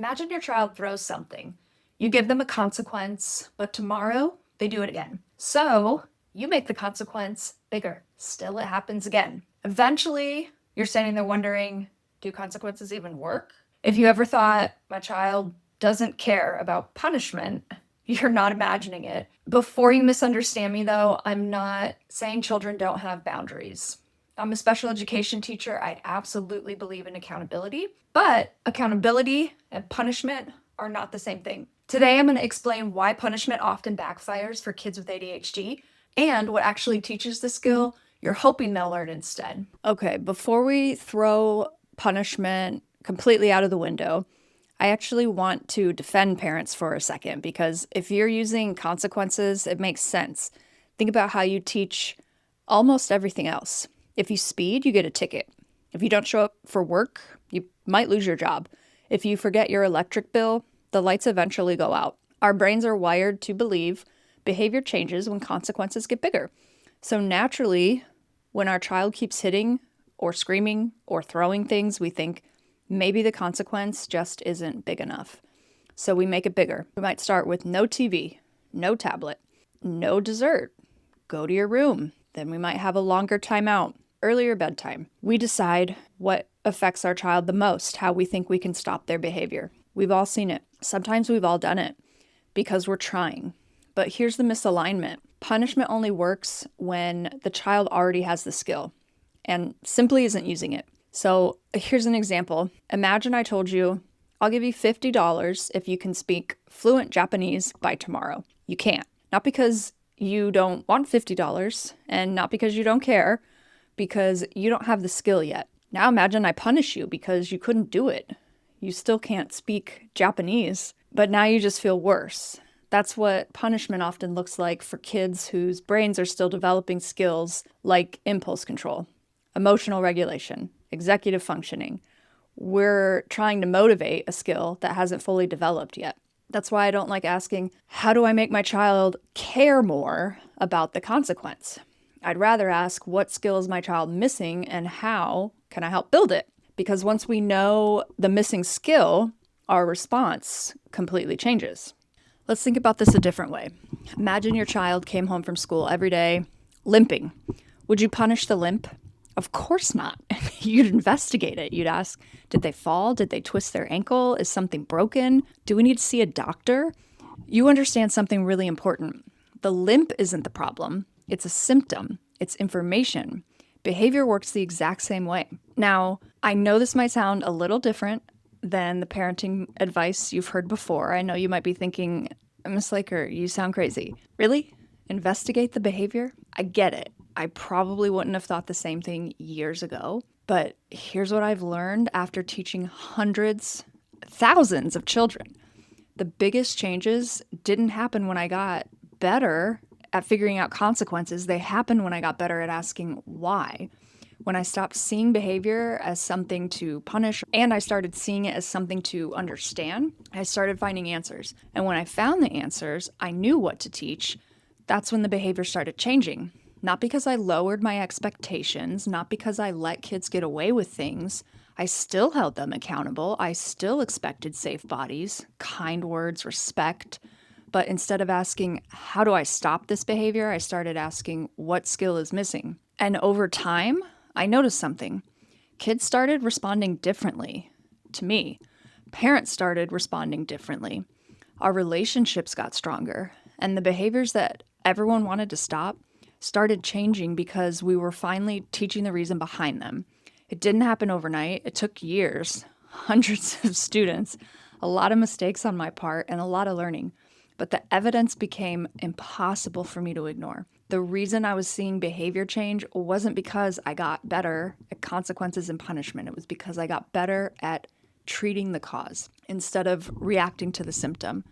Imagine your child throws something. You give them a consequence, but tomorrow they do it again. So you make the consequence bigger. Still, it happens again. Eventually, you're standing there wondering, do consequences even work? If you ever thought, my child doesn't care about punishment, you're not imagining it. Before you misunderstand me, though, I'm not saying children don't have boundaries. I'm a special education teacher. I absolutely believe in accountability, but accountability and punishment are not the same thing. Today, I'm going to explain why punishment often backfires for kids with ADHD and what actually teaches the skill you're hoping they'll learn instead. Okay, before we throw punishment completely out of the window, I actually want to defend parents for a second, because if you're using consequences, it makes sense. Think about how you teach almost everything else. If you speed, you get a ticket. If you don't show up for work, you might lose your job. If you forget your electric bill, the lights eventually go out. Our brains are wired to believe behavior changes when consequences get bigger. So naturally, when our child keeps hitting or screaming or throwing things, we think maybe the consequence just isn't big enough. So we make it bigger. We might start with no TV, no tablet, no dessert, go to your room. Then we might have a longer timeout, earlier bedtime. We decide what affects our child the most, how we think we can stop their behavior. We've all seen it. Sometimes we've all done it because we're trying. But here's the misalignment. Punishment only works when the child already has the skill and simply isn't using it. So here's an example. Imagine I told you, I'll give you $50 if you can speak fluent Japanese by tomorrow. You can't. Not because you don't want $50 and not because you don't care, because you don't have the skill yet. Now imagine I punish you because you couldn't do it. You still can't speak Japanese, but now you just feel worse. That's what punishment often looks like for kids whose brains are still developing skills like impulse control, emotional regulation, executive functioning. We're trying to motivate a skill that hasn't fully developed yet. That's why I don't like asking, how do I make my child care more about the consequence? I'd rather ask, what skill is my child missing and how can I help build it? Because once we know the missing skill, our response completely changes. Let's think about this a different way. Imagine your child came home from school every day limping. Would you punish the limp? Of course not. You'd investigate it. You'd ask, did they fall? Did they twist their ankle? Is something broken? Do we need to see a doctor? You understand something really important. The limp isn't the problem. It's a symptom. It's information. Behavior works the exact same way. Now, I know this might sound a little different than the parenting advice you've heard before. I know you might be thinking, Miss Laker, you sound crazy. Really? Investigate the behavior? I get it. I probably wouldn't have thought the same thing years ago, but here's what I've learned after teaching hundreds, thousands of children. The biggest changes didn't happen when I got better at figuring out consequences. They happened when I got better at asking why. When I stopped seeing behavior as something to punish and I started seeing it as something to understand, I started finding answers. And when I found the answers, I knew what to teach. That's when the behavior started changing. Not because I lowered my expectations, not because I let kids get away with things. I still held them accountable. I still expected safe bodies, kind words, respect. But instead of asking, how do I stop this behavior? I started asking, what skill is missing? And over time, I noticed something. Kids started responding differently to me. Parents started responding differently. Our relationships got stronger. And the behaviors that everyone wanted to stop started changing because we were finally teaching the reason behind them. It didn't happen overnight. It took years, hundreds of students, a lot of mistakes on my part, and a lot of learning. But the evidence became impossible for me to ignore. The reason I was seeing behavior change wasn't because I got better at consequences and punishment. It was because I got better at treating the cause instead of reacting to the symptom.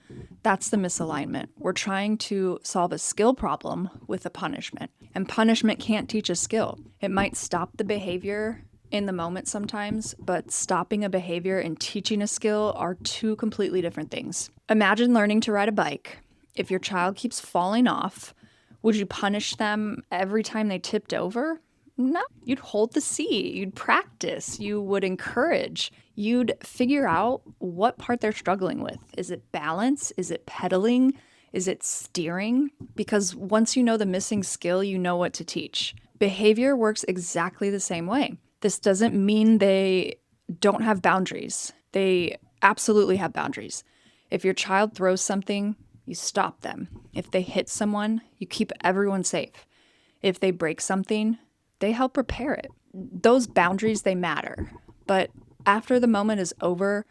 That's the misalignment. We're trying to solve a skill problem with a punishment, and punishment can't teach a skill. It might stop the behavior in the moment sometimes, but stopping a behavior and teaching a skill are two completely different things. Imagine learning to ride a bike. If your child keeps falling off, would you punish them every time they tipped over? No. You'd hold the seat. You'd practice. You would encourage. You'd figure out what part they're struggling with. Is it balance? Is it pedaling? Is it steering? Because once you know the missing skill, you know what to teach. Behavior works exactly the same way. This doesn't mean they don't have boundaries. They absolutely have boundaries. If your child throws something, you stop them. If they hit someone, you keep everyone safe. If they break something, they help repair it. Those boundaries, they matter. But after the moment is over,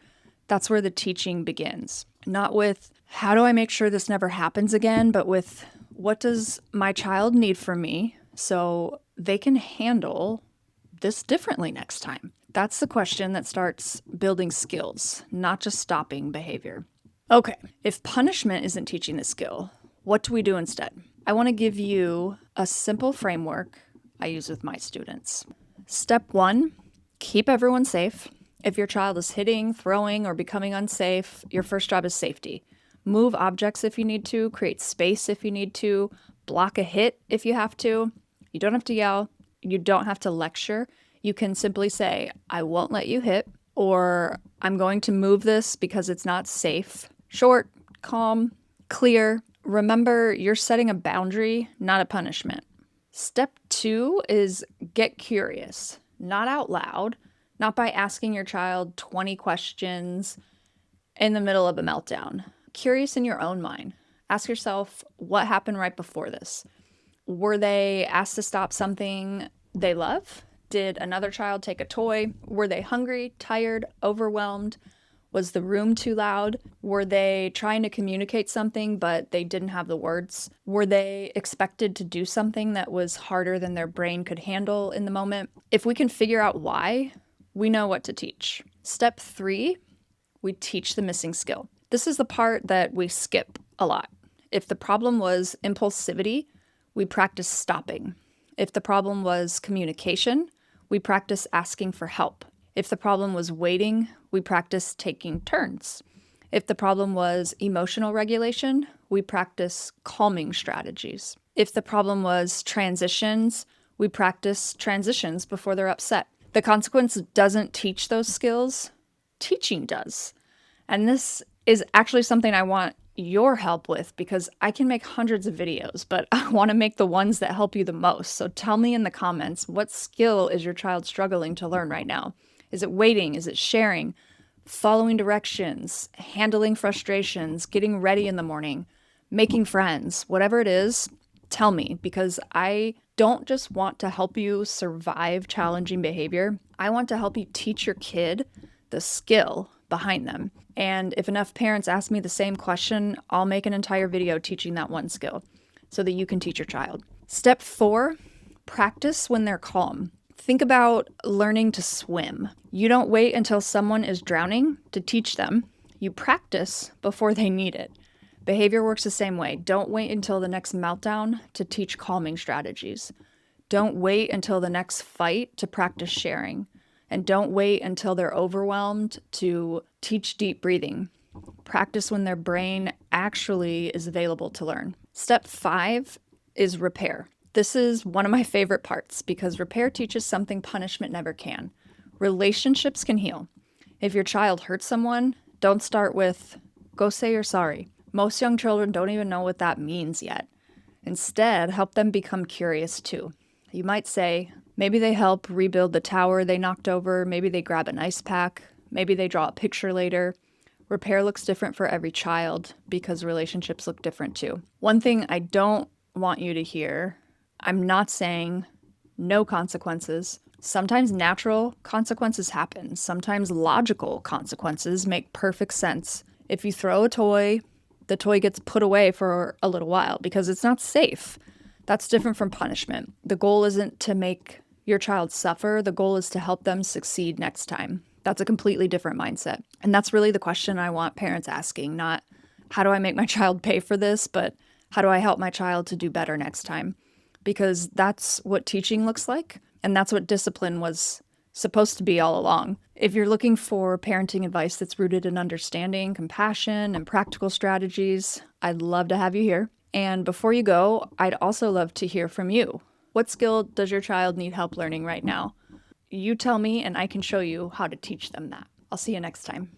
that's where the teaching begins. Not with, how do I make sure this never happens again, but with, what does my child need from me so they can handle this differently next time? That's the question that starts building skills, not just stopping behavior. Okay, if punishment isn't teaching the skill, what do we do instead? I want to give you a simple framework I use with my students. Step 1, keep everyone safe. If your child is hitting, throwing, or becoming unsafe, your first job is safety. Move objects if you need to, create space if you need to, block a hit if you have to. You don't have to yell, you don't have to lecture. You can simply say, I won't let you hit, or I'm going to move this because it's not safe. Short, calm, clear. Remember, you're setting a boundary, not a punishment. Step 2 is get curious, not out loud, not by asking your child 20 questions in the middle of a meltdown. Curious in your own mind. Ask yourself, what happened right before this? Were they asked to stop something they love? Did another child take a toy? Were they hungry, tired, overwhelmed? Was the room too loud? Were they trying to communicate something, but they didn't have the words? Were they expected to do something that was harder than their brain could handle in the moment? If we can figure out why, we know what to teach. Step 3, we teach the missing skill. This is the part that we skip a lot. If the problem was impulsivity, we practice stopping. If the problem was communication, we practice asking for help. If the problem was waiting, we practice taking turns. If the problem was emotional regulation, we practice calming strategies. If the problem was transitions, we practice transitions before they're upset. The consequence doesn't teach those skills, teaching does. And this is actually something I want your help with because I can make hundreds of videos, but I want to make the ones that help you the most. So tell me in the comments, what skill is your child struggling to learn right now? Is it waiting? Is it sharing? Following directions? Handling frustrations? Getting ready in the morning? Making friends? Whatever it is, tell me, because I don't just want to help you survive challenging behavior. I want to help you teach your kid the skill behind them. And if enough parents ask me the same question, I'll make an entire video teaching that one skill so that you can teach your child. Step 4, practice when they're calm. Think about learning to swim. You don't wait until someone is drowning to teach them. You practice before they need it. Behavior works the same way. Don't wait until the next meltdown to teach calming strategies. Don't wait until the next fight to practice sharing. And don't wait until they're overwhelmed to teach deep breathing. Practice when their brain actually is available to learn. Step 5 is repair. This is one of my favorite parts because repair teaches something punishment never can. Relationships can heal. If your child hurts someone, don't start with, go say you're sorry. Most young children don't even know what that means yet. Instead, help them become curious too. You might say, maybe they help rebuild the tower they knocked over, maybe they grab an ice pack, maybe they draw a picture later. Repair looks different for every child because relationships look different too. One thing I don't want you to hear, I'm not saying no consequences. Sometimes natural consequences happen. Sometimes logical consequences make perfect sense. If you throw a toy, the toy gets put away for a little while because it's not safe. That's different from punishment. The goal isn't to make your child suffer. The goal is to help them succeed next time. That's a completely different mindset. And that's really the question I want parents asking, not how do I make my child pay for this, but how do I help my child to do better next time? Because that's what teaching looks like. And that's what discipline was supposed to be all along. If you're looking for parenting advice that's rooted in understanding, compassion, and practical strategies, I'd love to have you here. And before you go, I'd also love to hear from you. What skill does your child need help learning right now? You tell me and I can show you how to teach them that. I'll see you next time.